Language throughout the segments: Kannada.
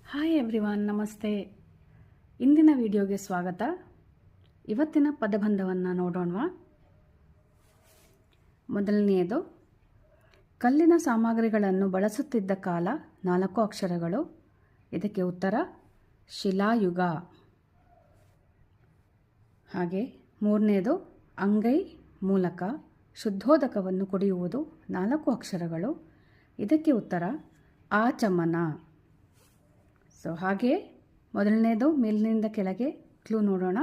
ಹಾಯ್ ಎವ್ರಿವಾನ್, ನಮಸ್ತೆ. ಇಂದಿನ ವಿಡಿಯೋಗೆ ಸ್ವಾಗತ. ಇವತ್ತಿನ ಪದಬಂಧವನ್ನು ನೋಡೋಣವಾ. ಮೊದಲನೆಯದು, ಕಲ್ಲಿನ ಸಾಮಗ್ರಿಗಳನ್ನು ಬಳಸುತ್ತಿದ್ದ ಕಾಲ 4 ಅಕ್ಷರಗಳು. ಇದಕ್ಕೆ ಉತ್ತರ ಶಿಲಾಯುಗ. ಹಾಗೆ ಮೂರನೆಯದು, ಅಂಗೈ ಮೂಲಕ ಶುದ್ಧೋದಕವನ್ನು ಕುಡಿಯುವುದು 4 ಅಕ್ಷರಗಳು. ಇದಕ್ಕೆ ಉತ್ತರ ಆಚಮನ. ಹಾಗೆ ಮೊದಲನೇದು ಮೇಲಿನಿಂದ ಕೆಳಗೆ ಕ್ಲೂ ನೋಡೋಣ.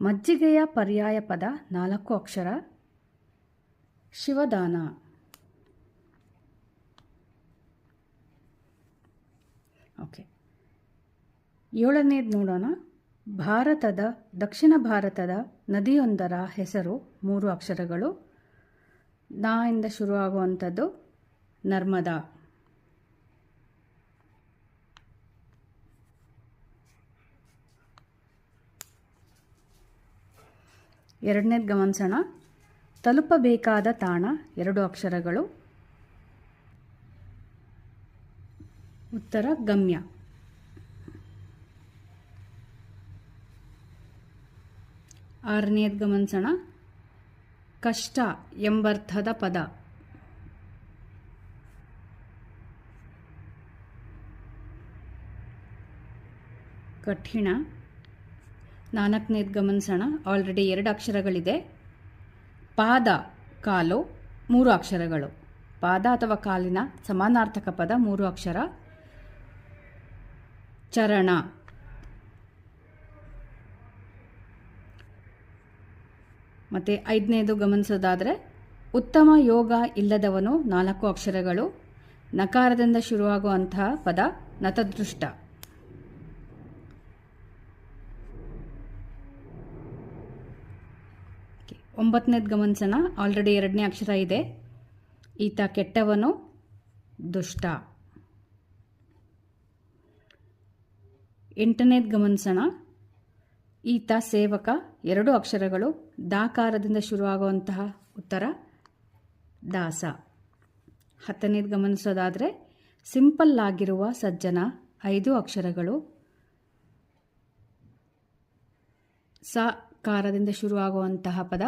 ಮಜ್ಜಿಗೆಯ ಪರ್ಯಾಯ ಪದ 4 ಅಕ್ಷರ ಶಿವದಾನ. ಓಕೆ, 7ನೇದು ನೋಡೋಣ. ದಕ್ಷಿಣ ಭಾರತದ ನದಿಯೊಂದರ ಹೆಸರು 3 ಅಕ್ಷರಗಳು. ನಾ ಇಂದ ಶುರುವಾಗುವಂಥದ್ದು ನರ್ಮದಾ. 2ನೇದು ಗಮನಿಸೋಣ. ತಲುಪಬೇಕಾದ ತಾಣ 2 ಅಕ್ಷರಗಳು. ಉತ್ತರ ಗಮ್ಯ. 6ನೇದು ಗಮನಿಸೋಣ. ಕಷ್ಟ ಎಂಬರ್ಥದ ಪದ. ಕಠಿಣ. 4ನೇದು ಗಮನಿಸೋಣ. ಆಲ್ರೆಡಿ 2 ಅಕ್ಷರಗಳಿದೆ. ಪಾದ, ಕಾಲು 3 ಅಕ್ಷರಗಳು. ಪಾದ ಅಥವಾ ಕಾಲಿನ ಸಮಾನಾರ್ಥಕ ಪದ 3 ಅಕ್ಷರ ಚರಣ. ಮತ್ತು 5ನೇದು ಗಮನಿಸೋದಾದರೆ ಉತ್ತಮ ಯೋಗ ಇಲ್ಲದವನು 4 ಅಕ್ಷರಗಳು. ನಕಾರದಿಂದ ಶುರುವಾಗುವಂತಹ ಪದ ನತದೃಷ್ಟ. 9ನೇದು ಗಮನಿಸೋಣ. ಆಲ್ರೆಡಿ 2ನೇ ಅಕ್ಷರ ಇದೆ. ಈತ ಕೆಟ್ಟವನು, ದುಷ್ಟ. 8ನೇದು ಗಮನಿಸೋಣ. ಈತ ಸೇವಕ 2 ಅಕ್ಷರಗಳು. ದಾಕಾರದಿಂದ ಶುರುವಾಗುವಂತಹ ಉತ್ತರ ದಾಸ. 10ನೇದು ಗಮನಿಸೋದಾದರೆ ಸಿಂಪಲ್ ಆಗಿರುವ ಸಜ್ಜನ 5 ಅಕ್ಷರಗಳು. ಸಕಾರದಿಂದ ಶುರುವಾಗುವಂತಹ ಪದ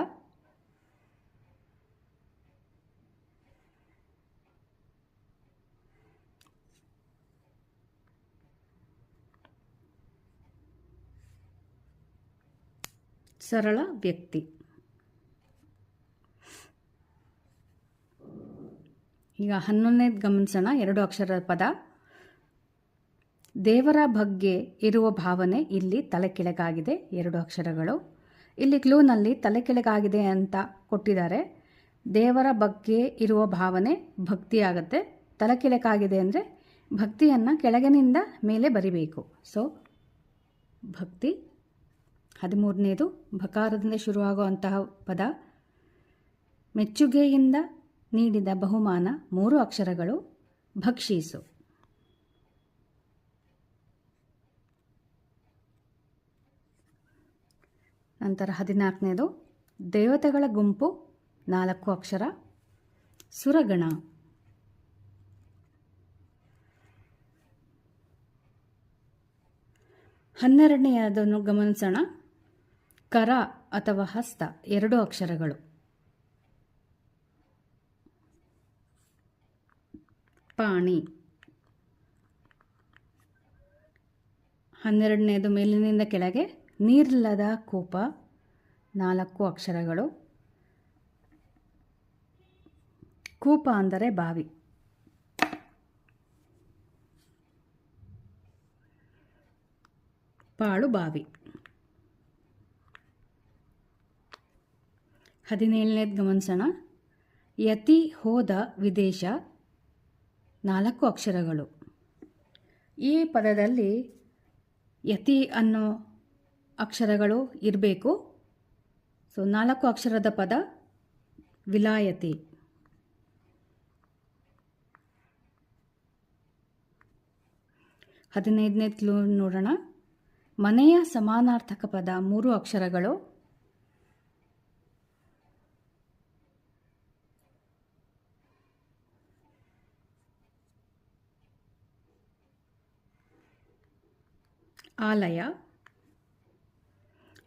ಸರಳ ವ್ಯಕ್ತಿ. ಈಗ 11ನೇದು ಗಮನಿಸೋಣ. 2 ಅಕ್ಷರದ ಪದ. ದೇವರ ಬಗ್ಗೆ ಇರುವ ಭಾವನೆ ಇಲ್ಲಿ ತಲೆ ಕೆಳಗಾಗಿದೆ 2 ಅಕ್ಷರಗಳು. ಇಲ್ಲಿ ಕ್ಲೂನಲ್ಲಿ ತಲೆ ಕೆಳಗಾಗಿದೆ ಅಂತ ಕೊಟ್ಟಿದ್ದಾರೆ. ದೇವರ ಬಗ್ಗೆ ಇರುವ ಭಾವನೆ ಭಕ್ತಿಯಾಗುತ್ತೆ. ತಲೆ ಕೆಳಗಾಗಿದೆ ಅಂದರೆ ಭಕ್ತಿಯನ್ನು ಕೆಳಗಿನಿಂದ ಮೇಲೆ ಬರಿಬೇಕು. ಸೊ ಭಕ್ತಿ. 13ನೇದು ಭಕಾರದಿಂದ ಶುರುವಾಗುವಂತಹ ಪದ. ಮೆಚ್ಚುಗೆಯಿಂದ ನೀಡಿದ ಬಹುಮಾನ 3 ಅಕ್ಷರಗಳು. ಭಕ್ಷೀಸು. ನಂತರ 14ನೇದು ದೇವತೆಗಳ ಗುಂಪು 4 ಅಕ್ಷರ. ಸುರಗಣ. 12ನೇದನ್ನು ಗಮನಿಸೋಣ. ಕರ ಅಥವಾ ಹಸ್ತ 2 ಅಕ್ಷರಗಳು. ಪಾಣಿ. 12ನೇದು ಮೇಲಿನಿಂದ ಕೆಳಗೆ ನೀರಿಲ್ಲದ ಕೂಪ 4 ಅಕ್ಷರಗಳು. ಕೂಪ ಅಂದರೆ ಬಾವಿ. ಪಾಳು ಬಾವಿ. 17ನೇದು ಗಮನಿಸೋಣ. ಯತಿ ಹೋದ ವಿದೇಶ 4 ಅಕ್ಷರಗಳು. ಈ ಪದದಲ್ಲಿ ಯತಿ ಅನ್ನೋ ಅಕ್ಷರಗಳು ಇರಬೇಕು. ಸೊ 4 ಅಕ್ಷರದ ಪದ ವಿಲಾಯತಿ. 15ನೇದು ಕ್ಲೂ ನೋಡೋಣ. ಮನೆಯ ಸಮಾನಾರ್ಥಕ ಪದ 3 ಅಕ್ಷರಗಳು. ಆಲಯ.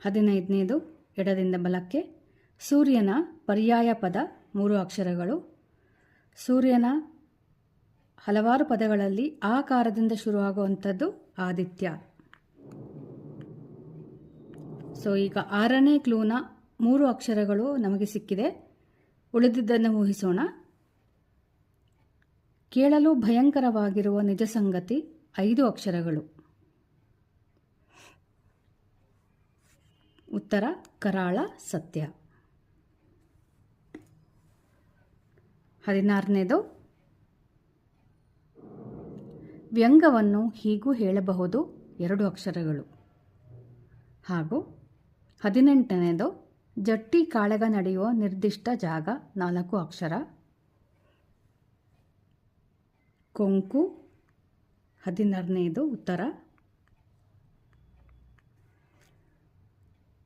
15ನೇದು ಎಡದಿಂದ ಬಲಕ್ಕೆ ಸೂರ್ಯನ ಪರ್ಯಾಯ ಪದ 3 ಅಕ್ಷರಗಳು. ಸೂರ್ಯನ ಹಲವಾರು ಪದಗಳಲ್ಲಿ ಆಕಾರದಿಂದ ಶುರುವಾಗುವಂಥದ್ದು ಆದಿತ್ಯ. ಸೊ ಈಗ 6ನೇ ಕ್ಲೂನ 3 ಅಕ್ಷರಗಳು ನಮಗೆ ಸಿಕ್ಕಿದೆ. ಉಳಿದಿದ್ದನ್ನು ಊಹಿಸೋಣ. ಕೇಳಲು ಭಯಂಕರವಾಗಿರುವ ನಿಜ ಸಂಗತಿ 5 ಅಕ್ಷರಗಳು. ಉತ್ತರ ಕರಾಳ ಸತ್ಯ. 16ನೇದು ವ್ಯಂಗ್ಯವನ್ನು ಹೀಗೂ ಹೇಳಬಹುದು 2 ಅಕ್ಷರಗಳು. ಹಾಗೂ 18ನೇದು ಜಟ್ಟಿ ಕಾಳಗ ನಡೆಯುವ ನಿರ್ದಿಷ್ಟ ಜಾಗ 4 ಅಕ್ಷರ. ಕೊಂಕು 16ನೇದು ಉತ್ತರ.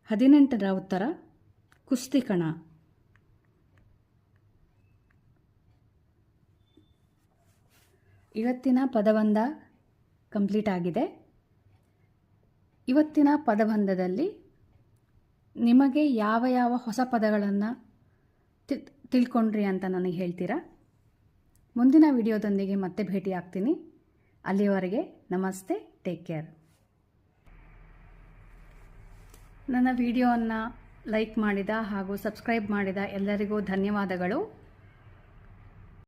18ರ ಉತ್ತರ ಕುಸ್ತಿಕಣ. ಇವತ್ತಿನ ಪದಬಂಧ ಕಂಪ್ಲೀಟ್ ಆಗಿದೆ. ಇವತ್ತಿನ ಪದಬಂಧದಲ್ಲಿ ನಿಮಗೆ ಯಾವ ಯಾವ ಹೊಸ ಪದಗಳನ್ನು ತಿಳ್ಕೊಂಡ್ರಿ ಅಂತ ನನಗೆ ಹೇಳ್ತೀರಾ? ಮುಂದಿನ ವಿಡಿಯೋದೊಂದಿಗೆ ಮತ್ತೆ ಭೇಟಿ ಆಗ್ತೀನಿ. ಅಲ್ಲಿಯವರೆಗೆ ನಮಸ್ತೆ, ಟೇಕ್ ಕೇರ್. ನನ್ನ ವಿಡಿಯೋವನ್ನು ಲೈಕ್ ಮಾಡಿದ ಹಾಗೂ ಸಬ್ಸ್ಕ್ರೈಬ್ ಮಾಡಿದ ಎಲ್ಲರಿಗೂ ಧನ್ಯವಾದಗಳು.